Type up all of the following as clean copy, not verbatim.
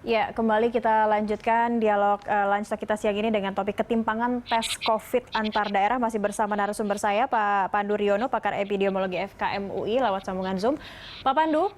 Ya, kembali kita lanjutkan dialog lunch kita siang ini dengan topik ketimpangan tes COVID antar daerah. Masih bersama narasumber saya, Pak Pandu Riono, pakar epidemiologi FKM UI, lewat sambungan Zoom. Pak Pandu,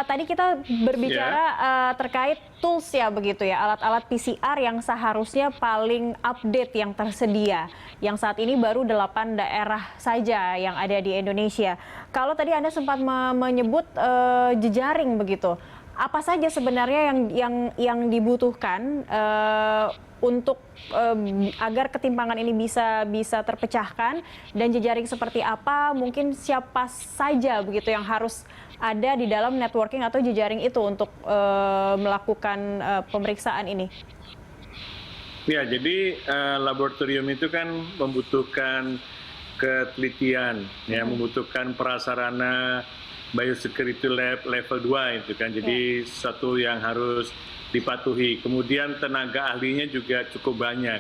tadi kita berbicara terkait tools ya begitu ya, alat-alat PCR yang seharusnya paling update yang tersedia. Yang saat ini baru 8 daerah saja yang ada di Indonesia. Kalau tadi Anda sempat menyebut jejaring begitu. Apa saja sebenarnya yang dibutuhkan untuk agar ketimpangan ini bisa terpecahkan, dan jejaring seperti apa, mungkin siapa saja begitu yang harus ada di dalam networking atau jejaring itu untuk melakukan pemeriksaan ini? Ya, jadi laboratorium itu kan membutuhkan ketelitian, ya, membutuhkan prasarana biosecurity lab level 2 itu kan, jadi satu yang harus dipatuhi. Kemudian tenaga ahlinya juga cukup banyak.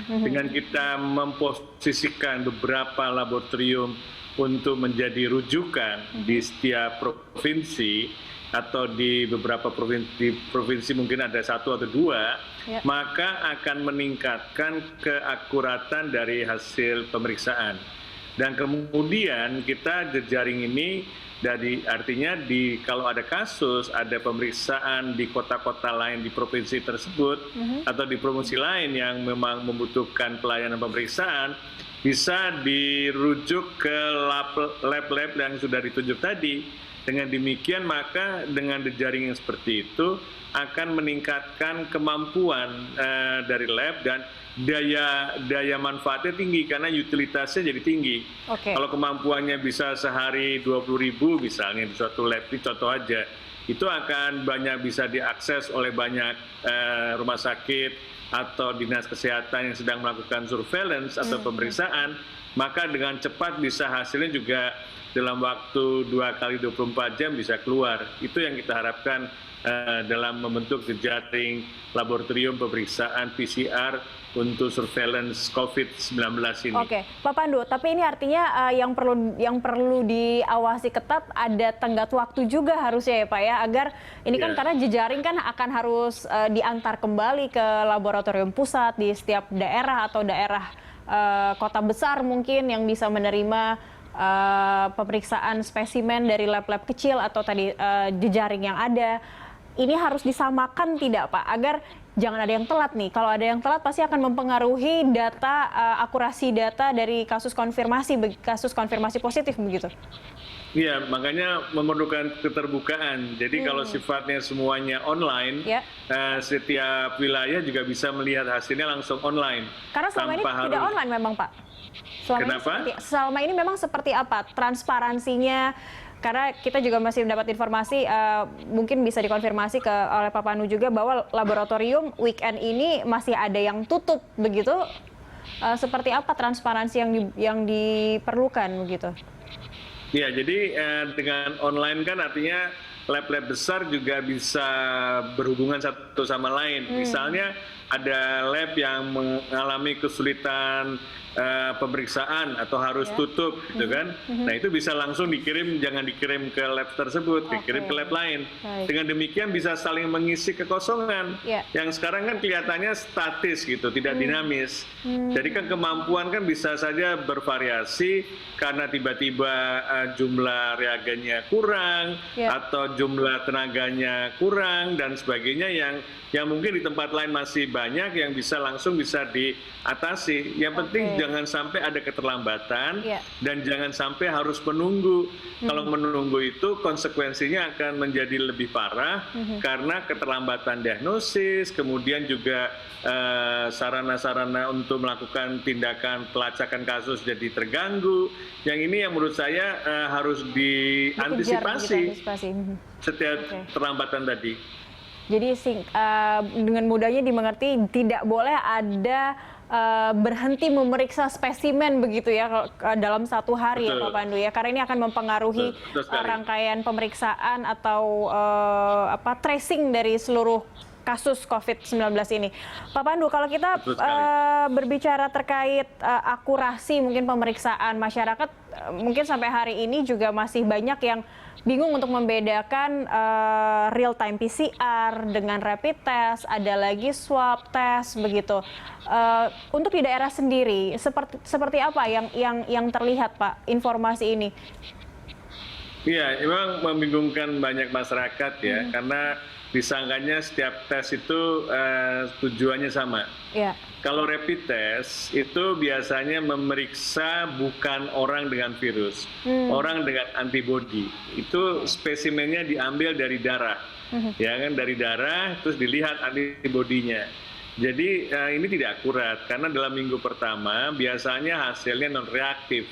Dengan kita memposisikan beberapa laboratorium untuk menjadi rujukan di setiap provinsi atau di beberapa provinsi mungkin ada 1 atau 2, maka akan meningkatkan keakuratan dari hasil pemeriksaan. Dan kemudian kita jejaring ini artinya kalau ada kasus, ada pemeriksaan di kota-kota lain di provinsi tersebut atau di provinsi lain yang memang membutuhkan pelayanan pemeriksaan, bisa dirujuk ke lab-lab yang sudah ditunjuk tadi. Dengan demikian maka dengan jejaring yang seperti itu akan meningkatkan kemampuan dari lab, dan daya manfaatnya tinggi karena utilitasnya jadi tinggi. Kalau kemampuannya bisa sehari 20.000 misalnya di suatu lab, ini contoh aja, itu akan banyak bisa diakses oleh banyak rumah sakit atau dinas kesehatan yang sedang melakukan surveillance atau pemeriksaan, maka dengan cepat bisa hasilnya juga dalam waktu 2 kali 24 jam bisa keluar. Itu yang kita harapkan dalam membentuk jejaring laboratorium pemeriksaan PCR untuk surveillance COVID-19 ini. Oke, Pak Pandu, tapi ini artinya yang perlu diawasi ketat, ada tenggat waktu juga harusnya ya Pak ya, agar ini kan karena jejaring kan akan harus diantar kembali ke laboratorium pusat di setiap daerah atau daerah kota besar mungkin yang bisa menerima pemeriksaan spesimen dari lab-lab kecil atau tadi jejaring yang ada. Ini harus disamakan tidak Pak, agar jangan ada yang telat nih. Kalau ada yang telat pasti akan mempengaruhi data, akurasi data dari kasus konfirmasi positif begitu. Iya, makanya memerlukan keterbukaan. Jadi kalau sifatnya semuanya online, setiap wilayah juga bisa melihat hasilnya langsung online. Karena selama ini tidak online memang Pak. Selama ini memang seperti apa transparansinya? Karena kita juga masih mendapat informasi, mungkin bisa dikonfirmasi oleh Pak Pandu juga, bahwa laboratorium weekend ini masih ada yang tutup begitu. Seperti apa transparansi yang diperlukan begitu? Ya, jadi dengan online kan artinya lab-lab besar juga bisa berhubungan satu sama lain. Misalnya ada lab yang mengalami kesulitan pemeriksaan atau harus tutup gitu kan. Nah, itu bisa langsung dikirim, jangan dikirim ke lab tersebut, dikirim ke lab lain. Dengan demikian bisa saling mengisi kekosongan yang sekarang kan kelihatannya statis gitu, tidak dinamis. Jadi kan kemampuan kan bisa saja bervariasi karena tiba-tiba jumlah reagennya kurang atau jumlah tenaganya kurang dan sebagainya, yang mungkin di tempat lain masih banyak yang bisa langsung bisa diatasi. Yang penting jangan sampai ada keterlambatan dan jangan sampai harus menunggu. Kalau menunggu itu konsekuensinya akan menjadi lebih parah karena keterlambatan diagnosis, kemudian juga sarana-sarana untuk melakukan tindakan pelacakan kasus jadi terganggu. Yang ini yang menurut saya harus diantisipasi setiap keterlambatan tadi. Jadi dengan mudahnya dimengerti, tidak boleh ada berhenti memeriksa spesimen begitu ya dalam satu hari. Ya Pak Pandu ya, karena ini akan mempengaruhi rangkaian pemeriksaan atau tracing dari seluruh kasus COVID-19 ini. Pak Pandu, kalau kita Betul sekali. berbicara terkait akurasi mungkin pemeriksaan masyarakat, mungkin sampai hari ini juga masih banyak yang bingung untuk membedakan real time PCR dengan rapid test, ada lagi swab test begitu. Untuk di daerah sendiri, seperti apa yang terlihat, Pak, informasi ini? Iya, memang membingungkan banyak masyarakat ya, karena disangkanya setiap tes itu tujuannya sama. Ya. Kalau rapid test itu biasanya memeriksa bukan orang dengan virus, orang dengan antibodi. Itu spesimennya diambil dari darah, ya kan, dari darah terus dilihat antibodinya. Jadi ini tidak akurat karena dalam minggu pertama biasanya hasilnya non reaktif.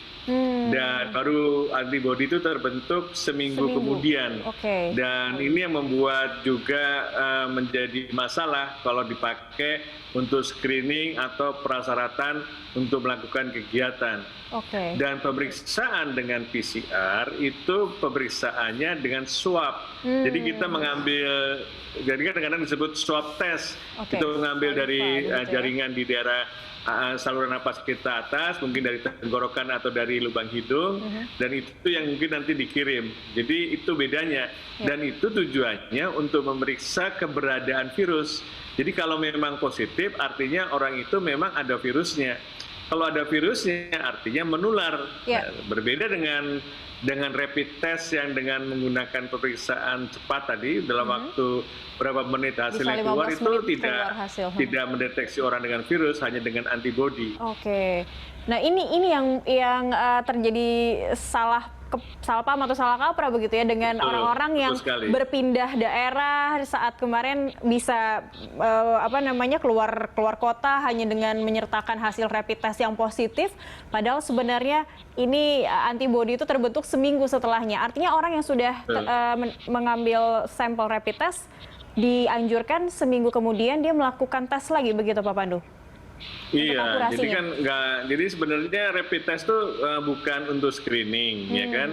Dan baru antibodi itu terbentuk seminggu kemudian. Oke. Dan ini yang membuat juga menjadi masalah kalau dipakai untuk screening atau prasyaratan untuk melakukan kegiatan. Oke. Dan pemeriksaan dengan PCR itu pemeriksaannya dengan swab. Jadi kita mengambil, jadi kadang-kadang disebut swab test. Oke. Itu mengambil dari Gitu ya. jaringan di daerah saluran napas kita atas, mungkin dari tenggorokan atau dari lubang hidung, dan itu yang mungkin nanti dikirim. Jadi itu bedanya. Dan itu tujuannya untuk memeriksa keberadaan virus. Jadi kalau memang positif, artinya orang itu memang ada virusnya. Kalau ada virusnya, artinya menular. Ya. Nah, berbeda dengan rapid test yang dengan menggunakan pemeriksaan cepat tadi dalam waktu berapa menit hasilnya Bisa keluar, 15 itu menit keluar hasil. tidak mendeteksi orang dengan virus, hanya dengan antibodi. Oke. Nah, ini yang terjadi salah paham atau salah kaprah begitu ya dengan Betul, orang-orang yang betul sekali. berpindah daerah saat kemarin bisa keluar kota hanya dengan menyertakan hasil rapid test yang positif, padahal sebenarnya ini antibodi itu terbentuk seminggu setelahnya. Artinya orang yang sudah mengambil sampel rapid test dianjurkan seminggu kemudian dia melakukan tes lagi, begitu Pak Pandu? Iya, jadi kan jadi sebenarnya rapid test itu bukan untuk screening, ya kan?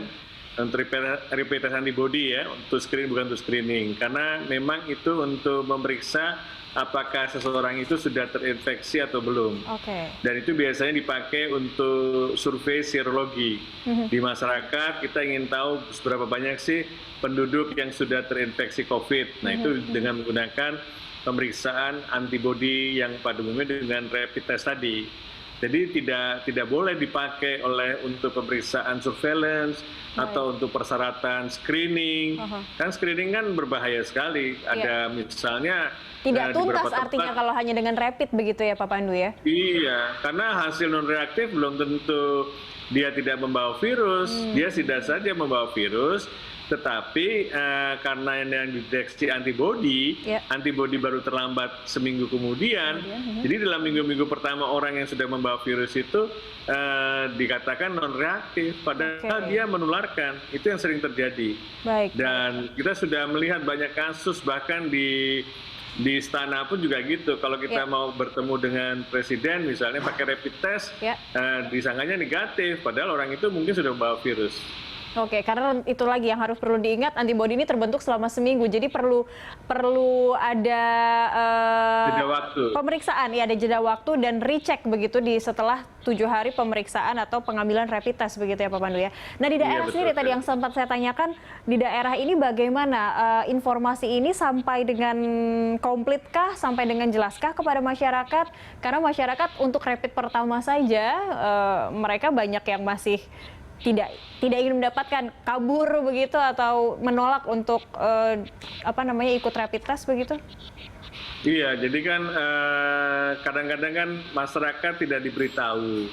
Untuk rapid test antibody ya, untuk screening bukan untuk screening, karena memang itu untuk memeriksa apakah seseorang itu sudah terinfeksi atau belum. Oke. Dan itu biasanya dipakai untuk survei serologi di masyarakat. Kita ingin tahu seberapa banyak sih penduduk yang sudah terinfeksi COVID. Nah itu dengan menggunakan pemeriksaan antibodi yang pada umumnya dengan rapid test tadi. Jadi tidak boleh dipakai untuk pemeriksaan surveillance atau untuk persyaratan screening. Kan screening kan berbahaya sekali. Ada misalnya tidak di tuntas beberapa tempat, artinya kalau hanya dengan rapid begitu ya Pak Pandu ya? Iya, karena hasil non reaktif belum tentu dia tidak membawa virus, dia tidak saja membawa virus. Tetapi karena yang dideteksi antibodi, antibodi baru terlambat seminggu kemudian. Jadi dalam minggu-minggu pertama orang yang sudah membawa virus itu dikatakan non reaktif, padahal dia menularkan. Itu yang sering terjadi. Baik. Dan kita sudah melihat banyak kasus bahkan di istana pun juga gitu. Kalau kita mau bertemu dengan presiden misalnya pakai rapid test, disangkanya negatif, padahal orang itu mungkin sudah membawa virus. Oke, karena itu lagi yang harus perlu diingat, antibodi ini terbentuk selama seminggu, jadi perlu ada jeda waktu. Pemeriksaan, ya ada jeda waktu dan recheck begitu di setelah 7 hari pemeriksaan atau pengambilan rapid test begitu ya Pak Pandu ya. Nah di daerah sendiri tadi yang sempat saya tanyakan, di daerah ini bagaimana informasi ini sampai dengan komplitkah, sampai dengan jelaskah kepada masyarakat? Karena masyarakat untuk rapid pertama saja mereka banyak yang masih tidak ingin mendapatkan, kabur begitu atau menolak untuk ikut rapid test begitu? Iya, jadi kan kadang-kadang kan masyarakat tidak diberitahu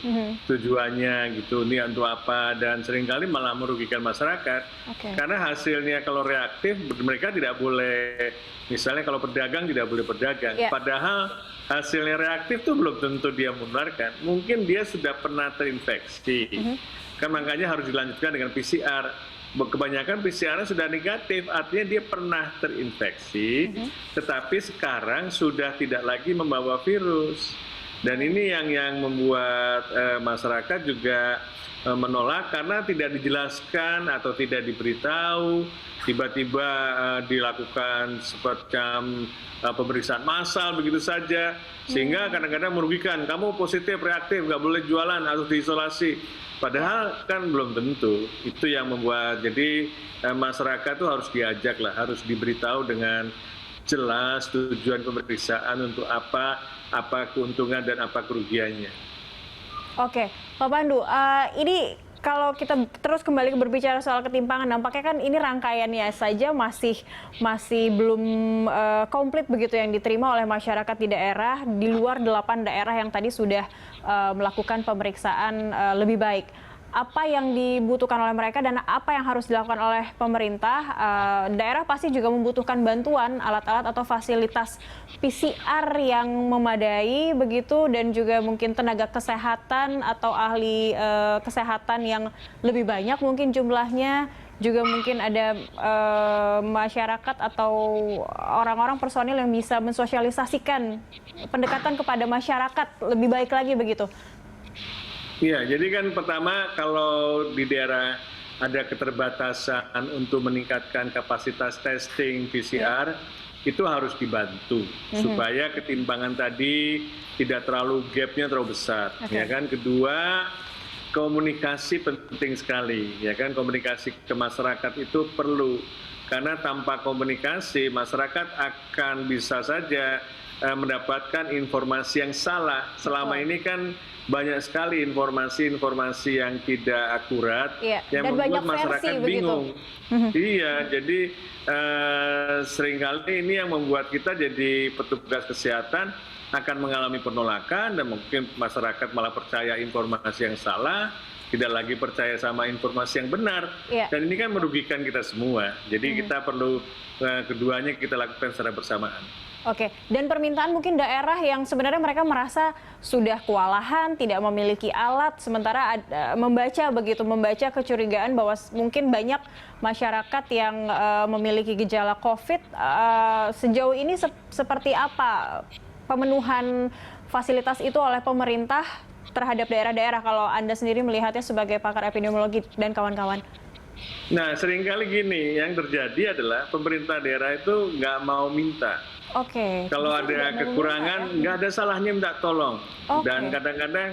tujuannya gitu, ini untuk apa, dan seringkali malah merugikan masyarakat. Karena hasilnya kalau reaktif mereka tidak boleh, misalnya kalau pedagang tidak boleh berdagang. Padahal hasilnya reaktif itu belum tentu dia menularkan, mungkin dia sudah pernah terinfeksi. Kan makanya harus dilanjutkan dengan PCR. Kebanyakan PCR sudah negatif, artinya dia pernah terinfeksi, tetapi sekarang sudah tidak lagi membawa virus. Dan ini yang membuat masyarakat juga menolak karena tidak dijelaskan atau tidak diberitahu, tiba-tiba dilakukan semacam pemeriksaan massal begitu saja, sehingga kadang-kadang merugikan. Kamu positif, reaktif, nggak boleh jualan, harus diisolasi. Padahal kan belum tentu. Itu yang membuat, jadi masyarakat tuh harus diajak lah, harus diberitahu dengan jelas tujuan pemeriksaan untuk apa keuntungan dan apa kerugiannya. Oke, Pak Pandu, ini kalau kita terus kembali berbicara soal ketimpangan, nampaknya kan ini rangkaiannya saja masih belum komplit begitu yang diterima oleh masyarakat di daerah, di luar 8 daerah yang tadi sudah melakukan pemeriksaan lebih baik. Apa yang dibutuhkan oleh mereka dan apa yang harus dilakukan oleh pemerintah? Daerah pasti juga membutuhkan bantuan alat-alat atau fasilitas PCR yang memadai begitu, dan juga mungkin tenaga kesehatan atau ahli kesehatan yang lebih banyak mungkin jumlahnya. Juga mungkin ada masyarakat atau orang-orang personil yang bisa mensosialisasikan pendekatan kepada masyarakat lebih baik lagi begitu. Iya, jadi kan pertama kalau di daerah ada keterbatasan untuk meningkatkan kapasitas testing PCR, itu harus dibantu supaya ketimpangan tadi tidak terlalu gapnya terlalu besar. Ya kan. Kedua, komunikasi penting sekali. Ya kan, komunikasi ke masyarakat itu perlu, karena tanpa komunikasi masyarakat akan bisa saja mendapatkan informasi yang salah. Selama ini kan banyak sekali informasi-informasi yang tidak akurat, yang membuat masyarakat bingung. Iya, jadi seringkali ini yang membuat kita jadi petugas kesehatan akan mengalami penolakan, dan mungkin masyarakat malah percaya informasi yang salah, tidak lagi percaya sama informasi yang benar. Dan ini kan merugikan kita semua. Jadi kita perlu keduanya kita lakukan secara bersamaan. Oke, dan permintaan mungkin daerah yang sebenarnya mereka merasa sudah kewalahan, tidak memiliki alat, sementara membaca kecurigaan bahwa mungkin banyak masyarakat yang memiliki gejala COVID. Sejauh ini seperti apa pemenuhan fasilitas itu oleh pemerintah terhadap daerah-daerah, kalau Anda sendiri melihatnya sebagai pakar epidemiologi dan kawan-kawan? Nah, seringkali gini, yang terjadi adalah pemerintah daerah itu nggak mau minta. Kalau ada kekurangan, nggak ada salahnya minta tolong. Dan kadang-kadang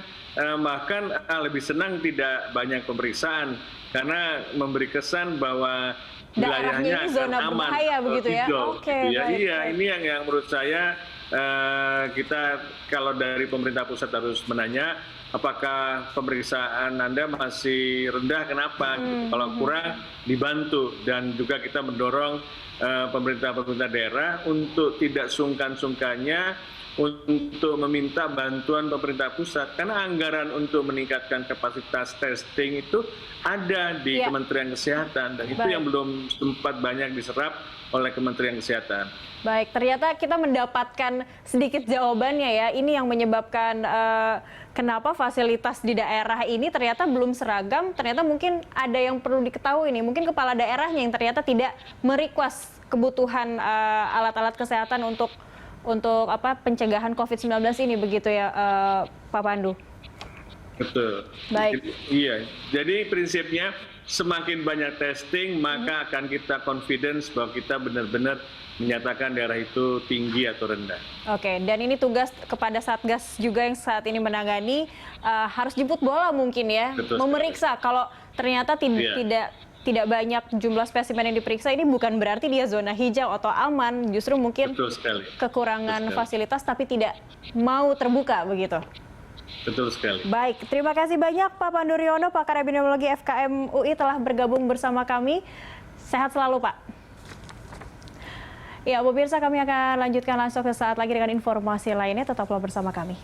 bahkan lebih senang tidak banyak pemeriksaan, karena memberi kesan bahwa wilayahnya akan aman, begitu ya? Iya, ini yang menurut saya kita kalau dari pemerintah pusat harus menanya, apakah pemeriksaan Anda masih rendah, kenapa? Kalau kurang, dibantu. Dan juga kita mendorong pemerintah daerah untuk tidak sungkan-sungkannya untuk meminta bantuan pemerintah pusat. Karena anggaran untuk meningkatkan kapasitas testing itu ada di Kementerian Kesehatan. Dan itu yang belum sempat banyak diserap oleh Kementerian Kesehatan. Baik, ternyata kita mendapatkan sedikit jawabannya ya. Ini yang menyebabkan kenapa fasilitas di daerah ini ternyata belum seragam. Ternyata mungkin ada yang perlu diketahui nih. Mungkin kepala daerahnya yang ternyata tidak merequest kebutuhan alat-alat kesehatan untuk pencegahan COVID-19 ini, begitu ya, Pak Pandu? Betul. Baik. Iya. Jadi prinsipnya semakin banyak testing, maka akan kita confidence bahwa kita benar-benar menyatakan daerah itu tinggi atau rendah. Oke, dan ini tugas kepada Satgas juga yang saat ini menangani, harus jemput bola mungkin ya, memeriksa. Kalau ternyata tidak banyak jumlah spesimen yang diperiksa, ini bukan berarti dia zona hijau atau aman, justru mungkin kekurangan fasilitas tapi tidak mau terbuka begitu. Betul sekali. Baik, terima kasih banyak Pak Pandu Riono, pakar epidemiologi FKM UI telah bergabung bersama kami. Sehat selalu, Pak. Ya, pemirsa, kami akan lanjutkan langsung sesaat lagi dengan informasi lainnya. Tetaplah bersama kami.